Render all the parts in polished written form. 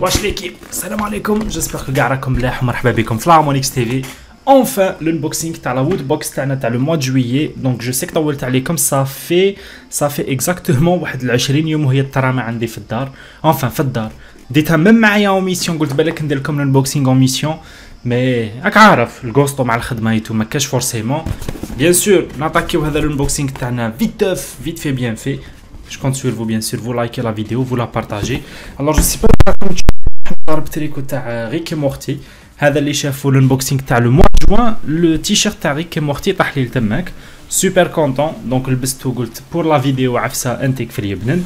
Wesh l'équipe, salam alaikum, j'espère que كاع راكم ملاح ومرحبا بكم في Harmonix TV. Enfin l'unboxing تاع la woodbox تاعنا تاع le mois de juillet. Donc je sais que طولت عليكم, ça fait exactement واحد 20 يوم وهي الترامى عندي في الدار. Enfin في الدار ديتها même معايا اون ميسيون, قلت بالك ندير لكم الانبوكسينغ اون ميسيون, مي راك عارف الكوستو مع الخدمه ايتو ما كاش فورسيمون. بيان سور ناتاكيو هذا الانبوكسينغ تاعنا vite fait bien fait. Je compte sur vous, bien sûr, vous likez la vidéo, vous la partagez. Alors je sais pas ضرب تريكو تاع ريكي مورتي, هذا اللي شافوا الانبوكسينغ تاع لو موا جوان. لو تيشيرت تاع ريكي مورتي طاح لي لتماك, سوبر كونطون. دونك لبستو قلت بور لا فيديو عفسه انتيك في اليبنن.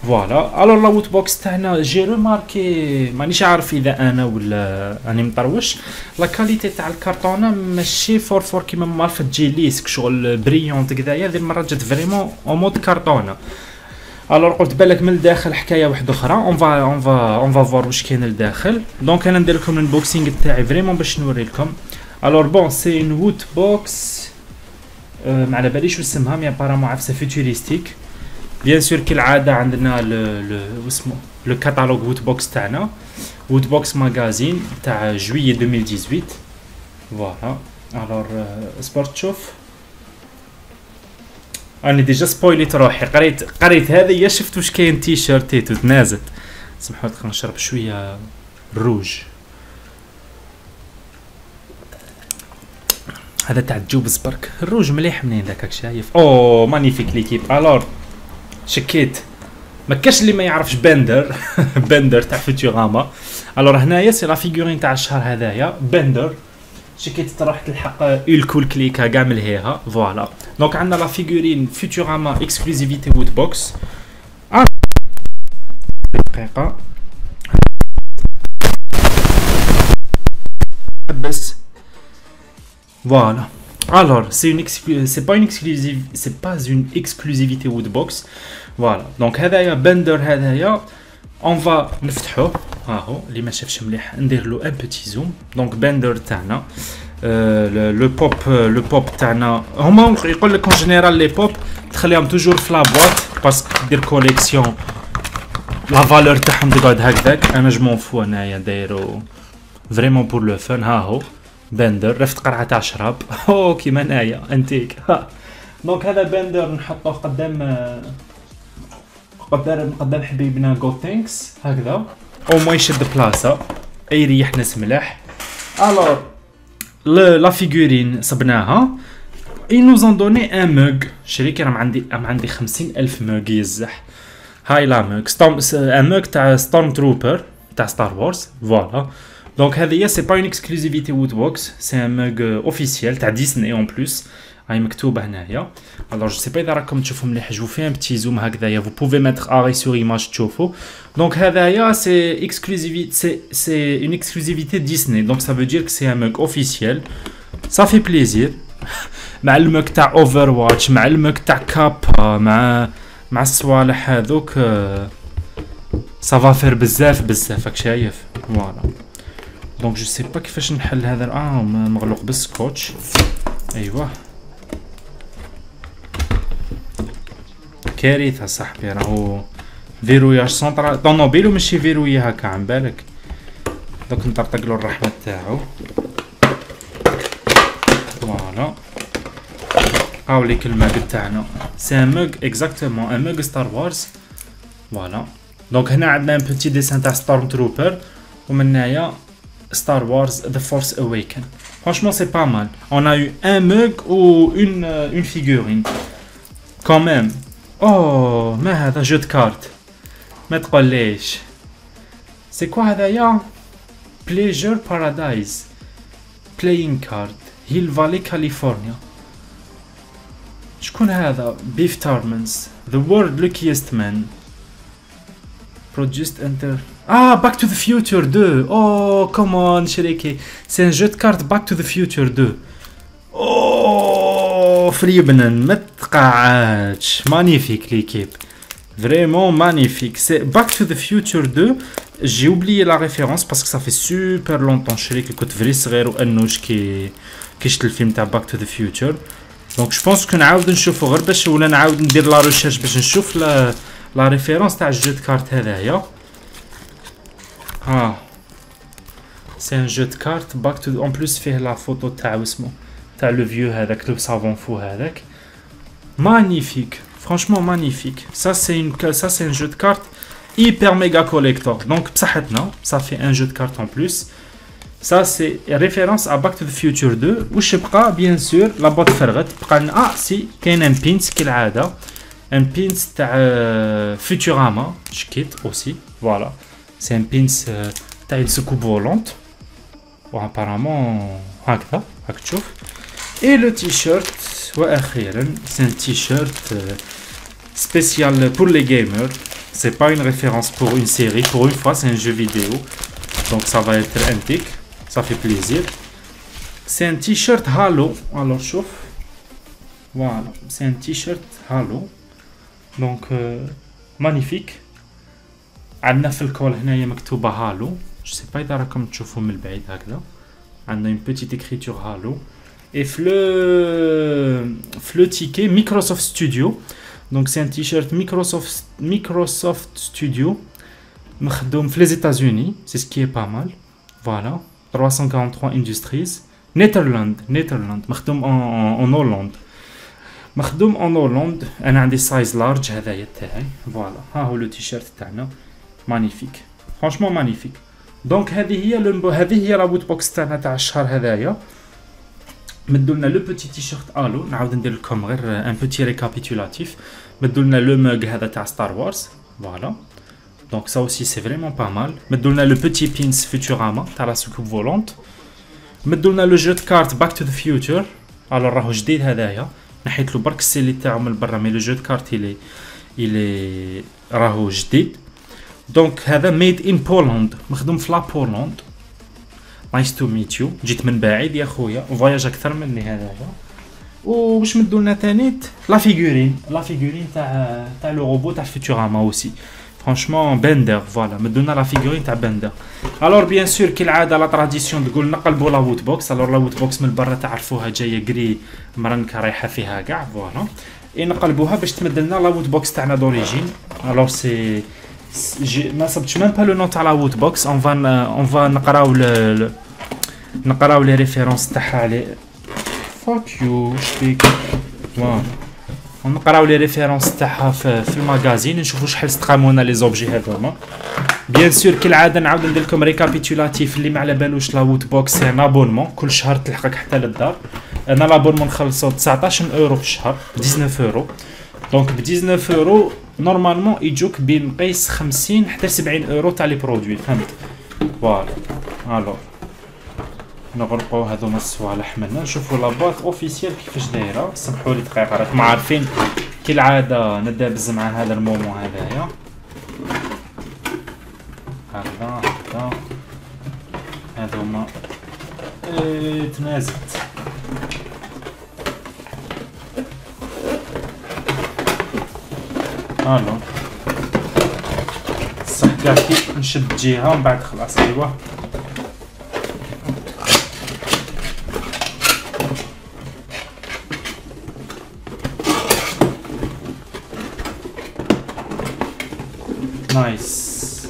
فوالا الور لا ووت بوكس تاعنا جي روماركي, مانيش عارف اذا انا ولا راني مطروش, لا كاليتي تاع الكارطونه ماشي فور كيما مالفه تجي ليسك شغل بريونت كذايا. هذه المره جات فريمون اون مود كارطونه. الور قلت بالك من الداخل حكايه واحده اخرى, اون فا فوار واش كاين لداخل. دونك انا ندير لكم الانبوكسينغ تاعي فريمون باش نوري لكم. الور بون سي اون ووت بوكس, ما على باليش واش اسمها, مي ابارامون عفسه فيوتوريستيك. بيان سور كالعاده عندنا اسمه لو كاتالوج ووت بوكس تاعنا, ووت بوكس ماغازين تاع جويي 2018. فوالا الور سبورت تشوف. انا ديجا سبويليت روحي, قريت هذه شفت واش كاين تيشيرت تيتو تنازت. سمحوا لي نشرب شويه الروج هذا تاع الجوبز برك. الروج مليح منين ذاك شايف. او مانيفيك ليكيب. الور شكيت ما كاش اللي ما يعرفش بندر بندر تاع فيوتوراما. الور هنايا سي لا فيغورين تاع الشهر هذايا بندر. شكيت تروح تلحق الكول كليكا كاع ملهيها. فوالا دونك عندنا لا فيغورين فيوتوراما اكسكلوزيفيتي وود بوكس. دقيقه بس. Voilà. Alors, c'est pas une exclusivité Woodbox. Voilà. Donc هذايا بندر هذايا on va نفتحوه. ها هو اللي ما شافش مليح ندير له ان بوتي زوم. دونك بندر تاعنا لو بوب تاعنا هما يقول لك اون جينيرال لي بوب تخليهم توجور في لا بواط باسكو دير كوليكسيون لا فالور تاعهم تقعد هكذاك. انا جمون فو انايا دايرو فريمون بور لو فن. ها هو بندر رفت قرعه تاع شراب او كيما انايا انتيك. دونك هذا بندر نحطوه قدام حبيبنا جو ثانكس هكذا, او ما يشد بلاصه يريح ناس ملاح. الور لا فيغورين صبناها. اي نوز اون دوني ان موغ شريكي. راه عندي 50,000 موغ يزح. هاي لا موغ ان موغ تاع ستورم تروبر تاع ستار وورز. فوالا دونك هذه سي با اون اكسكلوزيفيتي وود بوكس, سي ان موغ اوفيسيال تاع ديسني اون بلوس. هاي مكتوبه هنايا. الوغ جو سي با اذا راكم تشوفوا مليح, جو في ان بتي زوم هكذايا, فو بوفي ميتر اري سور ايماج تشوفوا. دونك هذايا سي اكسكلوزيفيتي, سي اون اكسكلوزيفيتي ديسني. دونك سا فو دير كو سي ان موغ اوفيسيال. صا في بليزير مع الموغ تاع اوفر واتش, مع الموغ تاع كابا, مع الصوالح هذوك. سافا فير بزاف راك شايف. فوالا دونك جو سي با كيفاش نحل هذا. مغلوق بالسكوتش. ايوه كارثه صاحبي, راهو فيروياج سونطرال طوموبيلو ماشي فيروي هكا عن بالك. دوك نطرطق له الرحمه تاعو. فوالا هاوليك الماغ تاعنا, سي ان موغ اكزاكتومون ان موغ ستار وارز. فوالا دونك هنا عندنا ان بوتي ديسان تاع ستورم تروبر, ومنايا Star Wars The Force Awakens. Franchement c'est pas mal. On a eu un mug ou une figurine quand même. Oh ما هذا jeu de cartes ما تقوليش. c'est quoi هذايا Pleasure Paradise Playing Card Hill Valley California. شكون هذا؟ Beef Tarmans The World Luckiest Man Produced Enter. Back to the Future 2. Oh, come on, شريكي. C'est un jeu de cartes Back to the Future 2. Oh, فريبنن ما تقعدش. مانيفيك ليكيب. Vraiment magnifique. C'est Back to the Future 2. J'ai oublié la référence parce que ça fait super longtemps شريكي كنت فري صغير وانوش كي شفت الفيلم تاع Back to the Future. Donc je pense que نعاود نشوفو غير باش ولا نعاود ندير لا ريشيرش باش نشوف لا ريفيرونس تاع الجو د كارت هذايا. Ah, c'est un jeu de cartes back to en plus fait la photo تاع اسمه تاع le vieux هذاك le savant fou هذاك. Magnifique, franchement magnifique. Ça c'est un jeu de cartes hyper méga collector. Donc بصحتنا ça fait un jeu de cartes en plus. Ça c'est référence à Back to the Future 2. وش بقى bien sûr la boîte فرغت بقى لنا سي كاين un pins كالعاده un pins تاع Futurama شكيت aussi voilà c'est un pins تاع السكوب volante وapparemment هكذا راك تشوف. et le t-shirt واخيرا c'est un t-shirt spécial pour les gamers. C'est pas une référence pour une série, pour une fois c'est un jeu vidéo donc ça va être antique, ça fait plaisir. C'est un t-shirt Halo. Alors chauffe, voilà c'est un t-shirt Halo donc magnifique. عندنا في الكول هنايا مكتوبة هالو. je sais pas إذا راكم تشوفوا من البعيد هكذا عندنا une petite écriture Halo. et le ticket Microsoft Studio. Donc c'est un t-shirt Microsoft Studio مخدوم في les États-Unis, c'est ce qui est pas mal. Voilà 343 Industries Netherlands مخدوم en Hollande. مخدوم en Hollande. انا عندي size large هذايا تاعي. voilà ها هو لو تيشيرت تاعنا magnifique franchement magnifique. donc هذه هي لا بوت بوكس تاعنا تاع الشهر هذايا. مدوا لنا لو بوتي تيشيرت الو. نعاود ندير لكم غير ان بوتي ريكابيتولاتيف. مدوا لنا لو موغ هذا تاع ستار وارز فوالا دونك سا اوسي سي فريمون با مال. مدوا لنا لو بوتي بينس فوتوراما تاع لا سكوب فولونت. مدوا لنا لو جو دو كارت باك تو ذا فيوتشر. الو راهو جديد هذايا نحيت له برك السيلي تاعو من برا مي لو جو دو كارت الي راهو جديد. دونك هذا ميد ان بولند مخدوم في لا بولند. نايس تو ميت يو. جيت من بعيد يا خويا فواياج اكثر مني هذايا. وباش مدوا لنا ثاني لا فيغورين تاع لو روبو تاع فيتوراما اوسي فرانشمون بندر فوالا مدوا لنا لا فيغورين تاع بندر. الور بيان سور كالعاده لا تراديسيون تقول نقلبوا لا ووت بوكس. الور لا ووت بوكس من برا تعرفوها جايه كري مرنكه رايحه فيها كاع فوالا نقلبوها باش تمد لنا لا ووت بوكس تاعنا دوريجين. الور سي ما صبتش ميم با لو نو تاع لا ووت بوكس. اون فا نقراو لي ريفيرونس تاعها على فاك يو شبيك فوالا نقراو لي ريفيرونس تاعها في الماغازين نشوفوا شحال استقامونا لي زوبجي هذوما. بيان سور كالعاده نعاود ندير لكم ريكابيتولاتيف اللي ما على بالوش لا ووت بوكس سي ان ابونمون كل شهر تلحقك حتى للدار. انا لابونمون نخلصو 19 اورو في الشهر 19 اورو. دونك ب 19 اورو نورمالمون يجوك بين قيس 50 حتى 70 اورو تاع لي برودوي فهمت فوالا. الو نغرقوا هذوما الصوالح منا نشوفوا لاباط اوفيسيال كيفاش دايره. سمحوا لي دقيقه راكم عارفين كالعاده ندابز مع هذا المومو هذايا هكذا هذوما تنازلت. الو صح كاع كي نشد جهه ومن بعد خلاص ايوا نايس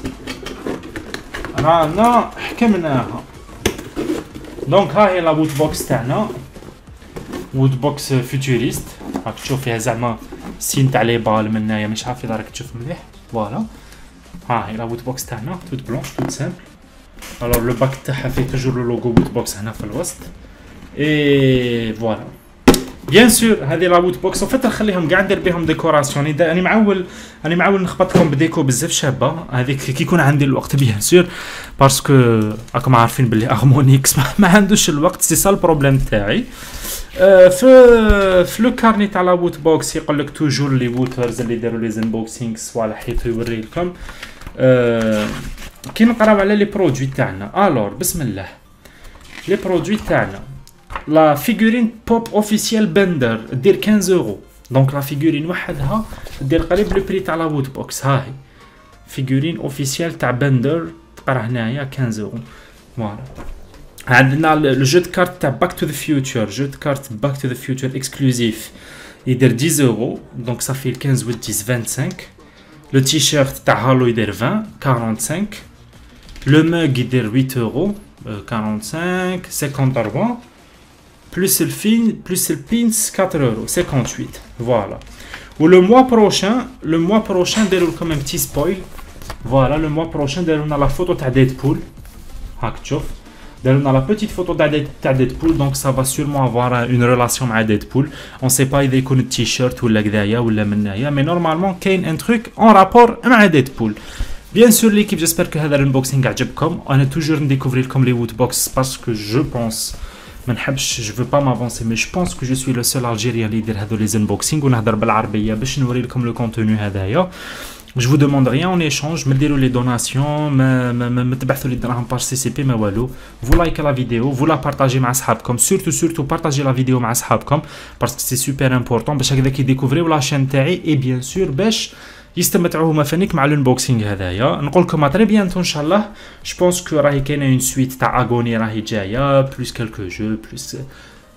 رانا حكمناها. دونك ها هي لا ووت بوكس تاعنا ووت بوكس فيوتوريست. راك تشوف فيها زعما سين تاع لي بال من هنايا مش عارف اذا راك تشوف مليح فوالا. ها هي لا ووت بوكس تاعنا توت بلونش توت سامبل. الوغ لو باك تاعها فيه توجور لو لوغو ووت بوكس هنا في الوسط اي فوالا. بيان سور هذه لا ووت بوكس وفات نخليهم كاع ندير بهم ديكوراسيون. راني معول نخبط لكم بديكو بزاف شابه هذيك كي يكون عندي الوقت بيان سور باسكو راكم عارفين بلي هارمونيكس ما عندوش الوقت سي سا البروبليم تاعي. في لو كارني تاع لا ووت بوكس يقول لك توجور لي ووترز اللي داروا لي زنبوكسينغ صوالح حيت يوري لكم كي نقراو على لي برودوي تاعنا. الور بسم الله لي برودوي تاعنا لا فيغورين بوب اوفيسيال بندر دير 15 اورو. دونك لا فيغورين وحدها دير قريب لو بري تاع لا ووت بوكس. ها هي فيغورين اوفيسيال تاع بندر تقرا هنايا 15 اورو فوالا. عندنا لو جو دو كارت تاع باك تو ذا فيوتشر جو دو كارت باك تو ذا فيوتشر اكسكلوزيف يدير 10 اورو دونك صافي 15 و 10 25. لو تيشيرت تاع هالو يدير 20 45. Le mug il est 8 euros, 45, 53. Plus le pins, 4 euros, 58. Voilà. Ou le mois prochain, déroule comme un petit spoil. Voilà, le mois prochain, on a la photo de Deadpool. On a la petite photo de Deadpool, donc ça va sûrement avoir une relation avec Deadpool. On ne sait pas il y a un t-shirt ou la gdaya ou la menaya, mais normalement, il y a un truc en rapport avec Deadpool. Bien sûr, l'équipe, j'espère que هذا l'unboxing عجبكم. On a toujours découvrir comme les woodbox parce que je pense, je veux pas m'avancer, mais je pense que je suis le seul Algérien qui fait les unboxings. On a بالعربية باش نوري لكم le contenu هذايا. Je vous demande rien en échange, me direz les donations, me تبعثوا لي الدراهم par CCP ما والو. Vous likez la vidéo, vous la partagez مع أصحابكم, surtout partagez la vidéo مع أصحابكم parce que c'est super important باش هكذا كي découvrir la chaîne تاعي et bien sûr باش يستمتعوا هما فانيك مع الانبوكسينغ هذايا. نقول لكم تري بيانتو ان شاء الله. جو بونس كو راهي كاينه اون سويت تاع اغوني راهي جايه بلوس كالكو جو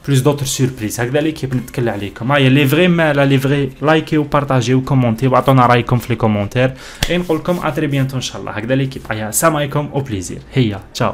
بلوس دوتر سوربريز هكذا اللي كيف نتكلم عليكم. هاي لي فري مالا لي فري لايكي وبارطاجي وكومونتي وعطونا رايكم في لي كومونتير. نقول لكم تري بيانتو ان شاء الله هكذا اللي كيف. السلام عليكم او بليزير. هيا تشاو.